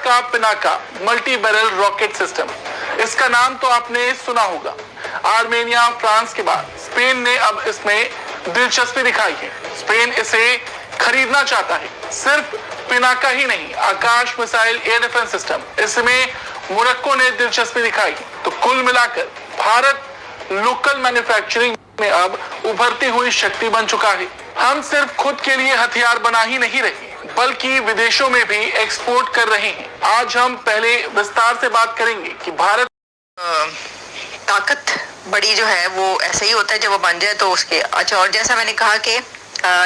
का Pinaka multi barrel rocket system, इसका नाम तो आपने सुना होगा। आर्मेनिया, फ्रांस के बाद स्पेन ने अब इसमें दिलचस्पी दिखाई है। स्पेन इसे खरीदना चाहता है। सिर्फ पिनाका ही नहीं, आकाश मिसाइल एयर डिफेंस सिस्टम, इसमें मोरक्को ने दिलचस्पी दिखाई है। तो कुल मिलाकर भारत लोकल मैन्युफैक्चरिंग में अब उभरती हुई शक्ति बन चुका है। हम सिर्फ खुद के लिए हथियार बना ही नहीं रहे, बल्कि विदेशों में भी एक्सपोर्ट कर रहे हैं। आज हम पहले विस्तार से बात करेंगे कि भारत ताकत बड़ी जो है वो ऐसे ही होता है, जब वो बन जाए तो उसके अच्छा। और जैसा मैंने कहा कि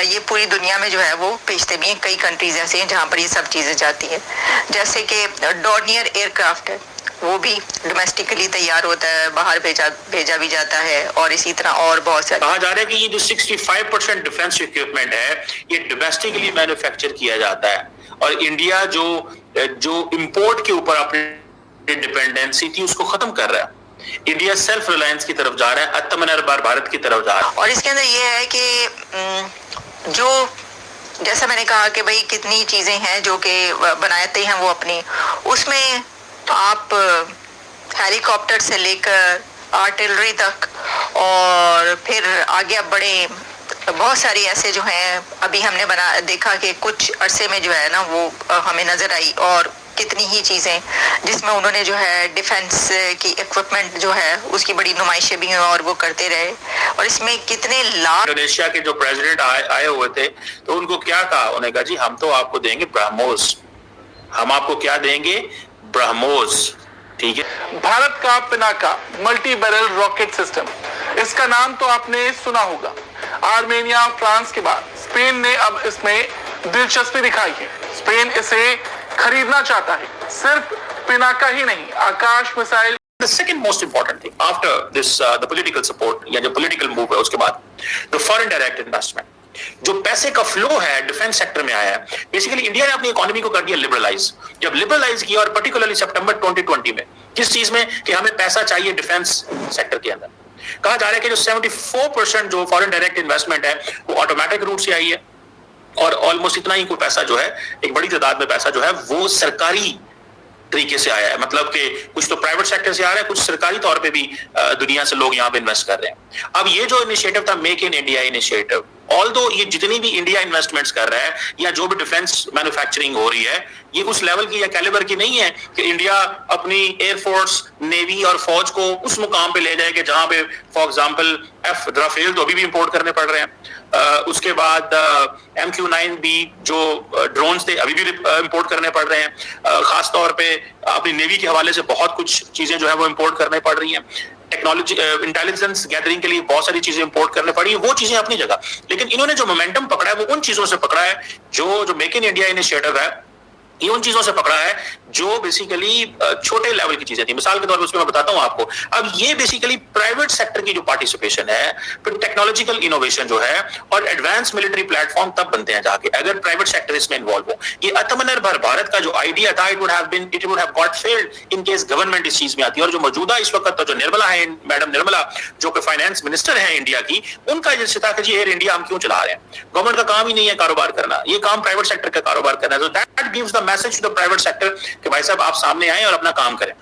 ये पूरी दुनिया में जो है वो भेजते भी हैं। कई कंट्रीज ऐसे हैं जहाँ पर ये सब चीज़ें जाती हैं, जैसे कि डॉर्नियर एयरक्राफ्ट है, वो भी डोमेस्टिकली तैयार होता है, बाहर भेजा भी जाता है। और इसी तरह और बहुत सारे कहा जा रहा है कि ये जो 65% डिफेंस इक्विपमेंट है ये डोमेस्टिकली मैन्युफैक्चर किया जाता है, और इंडिया जो इंपोर्ट के ऊपर अपनी डिपेंडेंसी थी उसको खत्म कर रहा है। इंडिया सेल्फ रिलायंस की तरफ जा रहा है, आत्मनिर्भर भारत की तरफ जा रहा है। और इसके अंदर ये है कि जो जैसा मैंने कहा कि भाई कितनी चीजें हैं जो कि बनाते हैं वो अपनी, उसमें आप हेलीकॉप्टर से लेकर आर्टिलरी तक, और फिर आगे अब बड़े बहुत सारी ऐसे जो हैं अभी हमने देखा कि कुछ अरसे में जो है ना वो हमें नजर आई, और कितनी ही चीजें जिसमें उन्होंने जो है डिफेंस की इक्विपमेंट जो है उसकी बड़ी नुमाइशें भी हुई और वो करते रहे। और इसमें कितने लाख इंडोनेशिया के जो प्रेसिडेंट आए हुए थे तो उनको क्या कहा, उन्होंने कहा जी हम तो आपको देंगे ब्रह्मोस, हम आपको क्या देंगे, ब्रह्मोस। ठीक है। भारत का Pinaka multi barrel rocket system, इसका नाम तो आपने सुना होगा। आर्मेनिया, फ्रांस के बाद स्पेन ने अब इसमें दिलचस्पी दिखाई है। स्पेन इसे खरीदना चाहता है। सिर्फ पिनाका ही नहीं, आकाश missile. The second most important thing after this the political support या जो political move है उसके बाद the foreign direct investment, जो पैसे का फ्लो है डिफेंस सेक्टर में आया है। बेसिकली इंडिया ने अपनी इकोनॉमी को कर दिया लिबरलाइज। जब लिबरलाइज किया, और पर्टिकुलरली सितंबर 2020 में, किस चीज में कि हमें पैसा चाहिए डिफेंस सेक्टर के अंदर, कहा जा रहा है कि जो 74% जो फॉरेन डायरेक्ट इन्वेस्टमेंट है वो ऑटोमेटिक रूट से आई है, और ऑलमोस्ट इतना ही कोई पैसा जो है, एक बड़ी तादाद में पैसा जो है वो सरकारी तरीके से आया है। मतलब कि कुछ तो प्राइवेट सेक्टर से आ रहा है, कुछ सरकारी तौर पे भी दुनिया से लोग यहाँ पे इन्वेस्ट कर रहे हैं। अब ये जो इनिशिएटिव था make in India initiative, although ये जितनी भी इंडिया इन्वेस्टमेंट्स कर रहा है या जो भी डिफेंस मैन्युफैक्चरिंग हो रही है, ये उस लेवल की या कैलिबर की नहीं है कि इंडिया अपनी एयरफोर्स, नेवी और फौज को उस मुकाम पे ले जाए कि जहां पे फॉर एग्जांपल एफ राफेल तो अभी भी इंपोर्ट करने पड़ रहे हैं, उसके बाद MQ-9B जो ड्रोन्स थे अभी भी इंपोर्ट करने पड़ रहे हैं, खास तौर पे अपनी नेवी के हवाले से बहुत कुछ चीजें जो है वो इंपोर्ट करने पड़ रही हैं। टेक्नोलॉजी इंटेलिजेंस गैदरिंग के लिए बहुत सारी चीजें इंपोर्ट करने पड़ी, वो चीजें अपनी जगह, लेकिन इन्होंने जो मोमेंटम पकड़ा है वो उन चीजों से पकड़ा है जो मेक इन इंडिया इनिशिएटिव है, ये उन चीजों से पकड़ा है जो बेसिकली छोटे लेवल की चीजें थी। मिसाल के तौर पर उसमें मैं बताता हूं आपको, अब ये बेसिकली प्राइवेट सेक्टर की जो पार्टिसिपेशन है, फिर टेक्नोलॉजिकल इनोवेशन जो है, और एडवांस मिलिट्री प्लेटफॉर्म तब बनते हैं जाके अगर प्राइवेट सेक्टर इसमें इन्वॉल्व हो। ये आत्मनिर्भर भारत का जो आइडिया था, it would have got failed in case government इस चीज में आती है। और जो मौजूदा इस वक्त जो निर्मला है, मैडम निर्मला जो कि फाइनेंस मिनिस्टर है इंडिया की, उनका जैसे था कि जी एयर इंडिया हम क्यों चला रहे हैं, गवर्नमेंट का काम ही नहीं है कारोबार करना, ये काम प्राइवेट सेक्टर का कारोबार करना है। So that gives the message to the private sector कि भाई साहब आप सामने आए और अपना काम करें।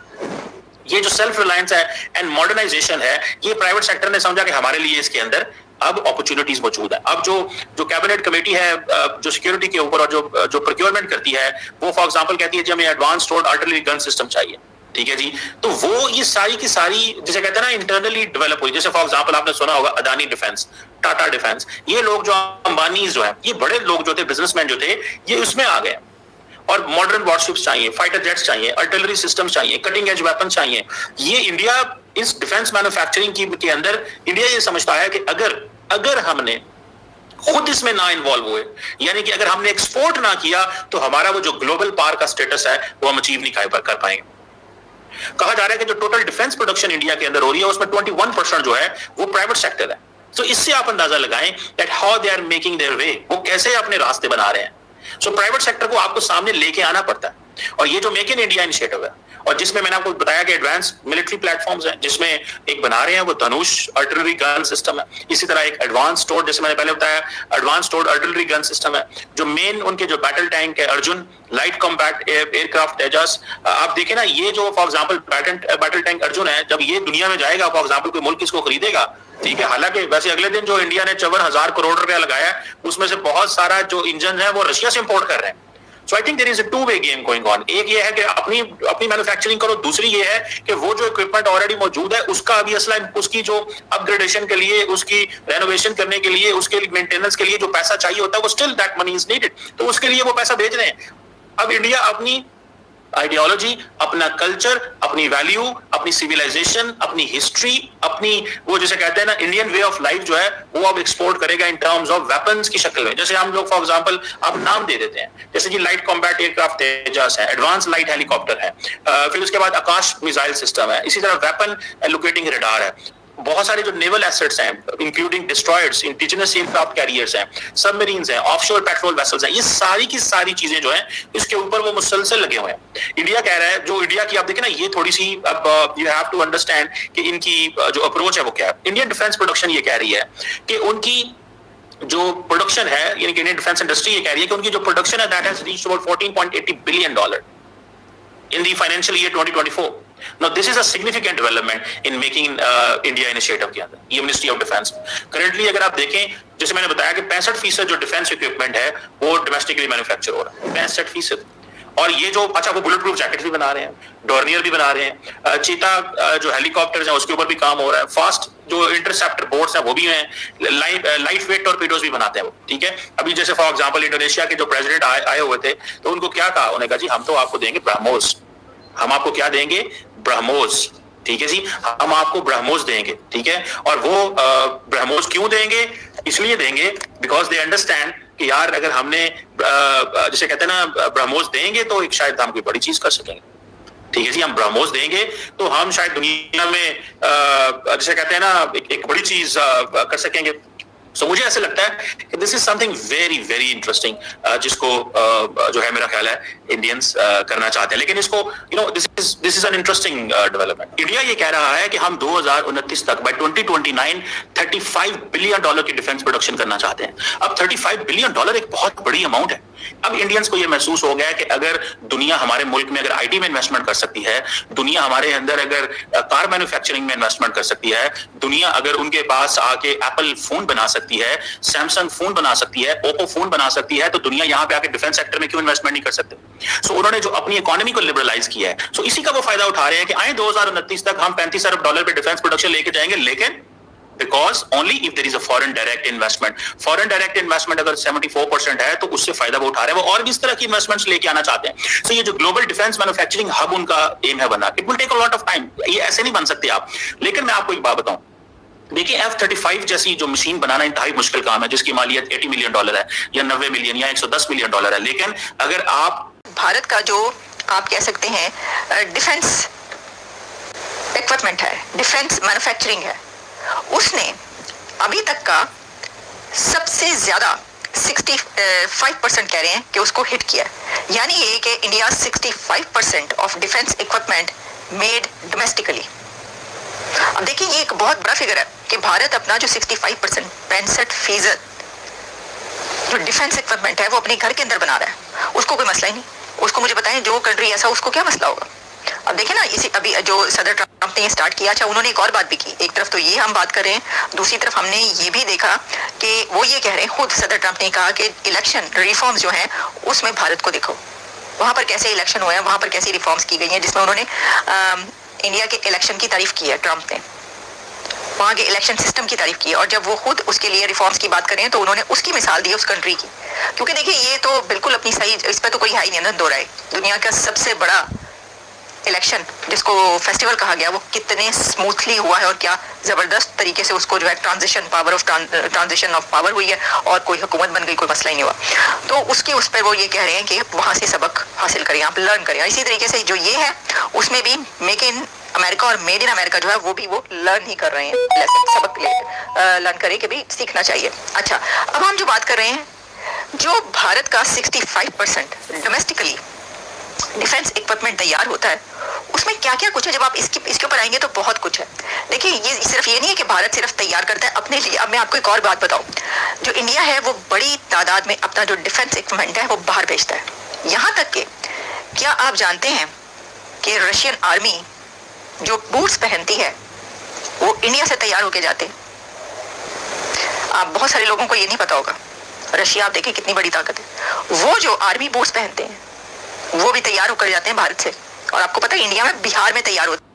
ये जो सेल्फ रिलायंस है एंड मॉडर्नाइजेशन है, ये प्राइवेट सेक्टर ने समझा कि हमारे लिए इसके अंदर अब अपॉर्चुनिटीज मौजूद है। अब जो कैबिनेट कमेटी है जो सिक्योरिटी के ऊपर और जो प्रोक्योरमेंट करती है, वो फॉर एग्जांपल कहती है जी हमें advance road artillery gun system चाहिए, ठीक है जी, तो वो ये सारी की सारी जिसे कहते हैं ना इंटरनली डेवलप हुई। जैसे फॉर एग्जांपल आपने सुना होगा अदानी डिफेंस, टाटा डिफेंस, ये लोग जो अंबानी जो है, ये बड़े लोग जो थे, बिजनेसमैन जो थे, ये उसमें आ गए। और मॉडर्न वॉरशिप्स चाहिए, फाइटर जेट्स चाहिए, आर्टिलरी सिस्टम चाहिए, कटिंग एज वेपन चाहिए। ये इंडिया इस डिफेंस मैन्युफैक्चरिंग के अंदर इंडिया ये समझता है कि अगर हमने खुद इसमें ना इन्वॉल्व हुए, यानी कि अगर हमने एक्सपोर्ट ना किया, तो हमारा वो जो ग्लोबल पावर का स्टेटस है वो हम अचीव नहीं कर पाएंगे। कहा जा रहा है कि जो टोटल डिफेंस प्रोडक्शन इंडिया के अंदर हो रही है उसमें 21% जो है वो प्राइवेट सेक्टर है। तो इससे आप अंदाजा लगाएं that how they are making their way, वो कैसे अपने रास्ते बना रहे हैं। सो प्राइवेट सेक्टर को आपको सामने लेके आना पड़ता है। और ये जो मेक इन इंडिया इनिशिएटिव है, और जिसमें मैंने आपको बताया कि एडवांस मिलिट्री प्लेटफॉर्म्स हैं, जिसमें एक बना रहे हैं वो धनुष आर्टिलरी गन सिस्टम है, इसी तरह एक एडवांस स्टोर्ड, जैसे मैंने पहले बताया, advance stored artillery gun system है, जो मेन उनके जो बैटल टैंक है अर्जुन, लाइट कॉम्बैट एयरक्राफ्ट तेजस, आप देखें ना, ये जो for example battle tank Arjun है, जब ये दुनिया में जाएगा, फॉर एग्जांपल कोई मुल्क इसको खरीदेगा, ठीक है, हालांकि वैसे अगले दिन जो इंडिया ने 54,000 करोड़ रुपया लगाया, उसमें से बहुत सारा जो इंजन है वो रशिया से इंपोर्ट कर रहे हैं। So I think there is a two-way game going on. एक ये है कि अपनी मैन्युफैक्चरिंग करो, दूसरी ये है कि वो जो इक्विपमेंट ऑलरेडी मौजूद है उसका अभी असला उसकी जो अपग्रेडेशन के लिए, उसकी रेनोवेशन करने के लिए, उसके मेंटेनेंस के लिए जो पैसा चाहिए होता है वो still that money is needed, तो उसके लिए वो पैसा भेज रहे हैं। अब इंडिया अपनी आइडियोलॉजी, अपना कल्चर, अपनी वैल्यू, अपनी सिविलाइजेशन, अपनी हिस्ट्री, अपनी वो जैसे कहते हैं ना इंडियन वे ऑफ लाइफ जो है वो अब एक्सपोर्ट करेगा इन टर्म्स ऑफ वेपन्स की शक्ल में। जैसे हम लोग फॉर एग्जांपल अब नाम दे देते हैं, जैसे जी लाइट कॉम्बैट एयरक्राफ्ट तेजस है, एडवांस लाइट हेलीकॉप्टर है, फिर उसके बाद आकाश मिसाइल सिस्टम है, इसी तरह वेपन लोकेटिंग रडार है, बहुत सारे जो नेवल एसेट्स हैं including destroyers, indigenous aircraft carriers हैं, सबमरीन्स हैं, ऑफशोर पेट्रोल वेसल्स हैं, ये सारी की सारी चीजें जो हैं इसके ऊपर वो मुसलसल लगे हुए हैं। इंडिया कह रहा है, जो इंडिया की आप देखें ना, ये थोड़ी सी अब यू हैव टू अंडरस्टैंड कि इनकी जो अप्रोच है वो क्या है। इंडियन डिफेंस प्रोडक्शन ये कह रही है कि उनकी जो प्रोडक्शन है, यानी कि इंडियन डिफेंस इंडस्ट्री ये कह रही है कि उनकी जो प्रोडक्शन है that has reached about $14.80 billion in the financial year 2024. Now this is a significant development in making India initiative के अंदर, ये मिनिस्ट्री ऑफ डिफेंस। करंटली अगर आप देखें, जैसे मैंने बताया कि 65% जो डिफेंस इक्विपमेंट है वो डोमेस्टिकली मैन्युफैक्चर हो रहा है, 65%। और ये जो अच्छा वो बुलेट प्रूफ जैकेट भी बना रहे हैं, डॉर्नियर भी बना रहे हैं, चीता जो हेलीकॉप्टर्स हैं उसके ऊपर भी काम हो रहा है, फास्ट जो इंटरसेप्टर बोट्स हैं वो भी हैं, लाइट वेट टॉर्पीडोज भी बनाते हैं वो, ठीक है। अभी जैसे फॉर एग्जांपल इंडोनेशिया के जो प्रेसिडेंट आए हुए थे, तो उनको क्या कहा, उन्होंने कहा जी हम तो आपको देंगे ब्रह्मोस, हम आपको क्या देंगे, ब्रह्मोस, ठीक है जी, हम आपको ब्रह्मोस देंगे, ठीक है। और वो ब्रह्मोस क्यों देंगे, इसलिए देंगे बिकॉज दे अंडरस्टैंड कि यार अगर हमने जैसे कहते हैं ना ब्रह्मोस देंगे तो एक शायद हम कोई बड़ी चीज कर सकेंगे, ठीक है जी, हम ब्रह्मोस देंगे तो हम शायद दुनिया में जैसे कहते हैं ना एक बड़ी चीज कर सकेंगे। सो मुझे ऐसे लगता है कि this is something very very interesting, जिसको जो है मेरा ख्याल है इंडियंस करना चाहते हैं, लेकिन इसको you know this is an interesting development. India ये कह रहा है कि हम 2029 तक बाय 2029 $35 बिलियन की डिफेंस प्रोडक्शन करना चाहते हैं। अब $35 बिलियन एक बहुत बड़ी अमाउंट है। अब इंडियंस को ये महसूस हो गया है कि अगर दुनिया हमारे मुल्क में अगर आईटी में इन्वेस्टमेंट कर सकती है, दुनिया हमारे अंदर अगर कार मैन्युफैक्चरिंग में इन्वेस्टमेंट कर सकती है, दुनिया अगर उनके पास आके एप्पल फोन बना सकती है, सैमसंग फोन बना सकती है, ओप्पो फोन बना सकती है, तो दुनिया यहाँ पे आके डिफेंस सेक्टर में क्यों इन्वेस्टमेंट नहीं कर सकते। सो उन्होंने जो अपनी इकोनॉमी को लिबरलाइज किया है, सो इसी का वो फायदा उठा रहे हैं कि आए 2029 तक हम $35 अरब पे डिफेंस प्रोडक्शन लेके जाएंगे, लेकिन because only if there is a foreign direct investment अगर 74% है तो उससे फायदा वो उठा रहे हैं। वो और भी इस तरह की इन्वेस्टमेंट्स लेके आना चाहते हैं। सो ये जो ग्लोबल डिफेंस मैन्युफैक्चरिंग हब उनका एम है बनना, it will take a lot of time, ये ऐसे नहीं बन सकते आप। लेकिन मैं आपको एक बात बताऊं, देखिए F-35 जैसी जो मशीन बनाना इंतहाई मुश्किल काम है, जिसकी मालियत $80 मिलियन है या 90 मिलियन या $110 मिलियन है। लेकिन अगर आप भारत का जो आप कह सकते हैं डिफेंस इक्विपमेंट है, डिफेंस मैन्युफैक्चरिंग है, उसने अभी तक का सबसे ज्यादा 65% कह रहे हैं कि उसको हिट किया। यानी ये कि India 65% of defence equipment made domestically. अब देखिए ये एक बहुत बड़ा फिगर है कि भारत अपना जो 65% 65% जो डिफेंस इक्विपमेंट है वो अपने घर के अंदर बना रहा है, उसको कोई मसला ही नहीं। उसको मुझे बताएं जो कंट्री ऐसा उसको क्या मसला होगा। अब देखें ना, इसी अभी जो सदर ट्रंप ने ये स्टार्ट किया, अच्छा उन्होंने एक और बात भी की। एक तरफ तो ये हम बात कर रहे हैं, दूसरी तरफ हमने ये भी देखा कि वो ये कह रहे हैं, खुद सदर ट्रंप ने कहा कि इलेक्शन रिफॉर्म्स जो हैं उसमें भारत को देखो, वहाँ पर कैसे इलेक्शन हुए हैं, वहाँ पर कैसी रिफॉर्म्स की गई हैं, जिसमें उन्होंने इंडिया के इलेक्शन की तारीफ की है ट्रंप ने, वहाँ के इलेक्शन सिस्टम की तारीफ की है। और जब वो खुद उसके लिए रिफॉर्म्स की बात कर रहे हैं तो उन्होंने उसकी मिसाल दी उस कंट्री की, क्योंकि देखिए ये तो बिल्कुल अपनी सही, इस पर तो कोई हाई नहीं दो राय। दुनिया का सबसे बड़ा इलेक्शन जिसको फेस्टिवल कहा गया वो कितने स्मूथली हुआ है और क्या जबरदस्त तरीके से उसको जो है ट्रांजिशन ऑफ पावर हुई है और कोई हुकूमत बन गई, कोई मसला ही नहीं हुआ। तो उसके उस पर वो ये कह रहे हैं कि वहाँ से सबक हासिल करें, आप लर्न करें। इसी तरीके से जो ये है उसमें भी मेक इन अमेरिका और मेड इन अमेरिका जो है वो भी वो लर्न ही कर रहे हैं, सबक लर्न करें कि भी सीखना चाहिए। अच्छा, अब हम जो बात कर रहे हैं, जो भारत का 65% डोमेस्टिकली डिफेंस इक्विपमेंट तैयार होता है उसमें क्या क्या कुछ है। जब आप इसके ऊपर आएंगे तो बहुत कुछ है। देखिए ये सिर्फ ये नहीं है कि भारत सिर्फ तैयार करता है अपने लिए। अब मैं आपको एक और बात बताऊं, जो इंडिया है वो बड़ी तादाद में अपना जो डिफेंस इक्विपमेंट है वो बाहर भेजता है। यहाँ तक कि क्या आप जानते हैं कि रशियन आर्मी जो बूट्स पहनती है वो इंडिया से तैयार होके जाते हैं। आप बहुत सारे लोगों को ये नहीं पता होगा, रशिया आप देखिए कितनी बड़ी ताकत है। वो जो आर्मी बूट्स पहनते हैं वो भी तैयार होकर जाते हैं भारत से। और आपको पता है इंडिया में बिहार में तैयार होते हैं।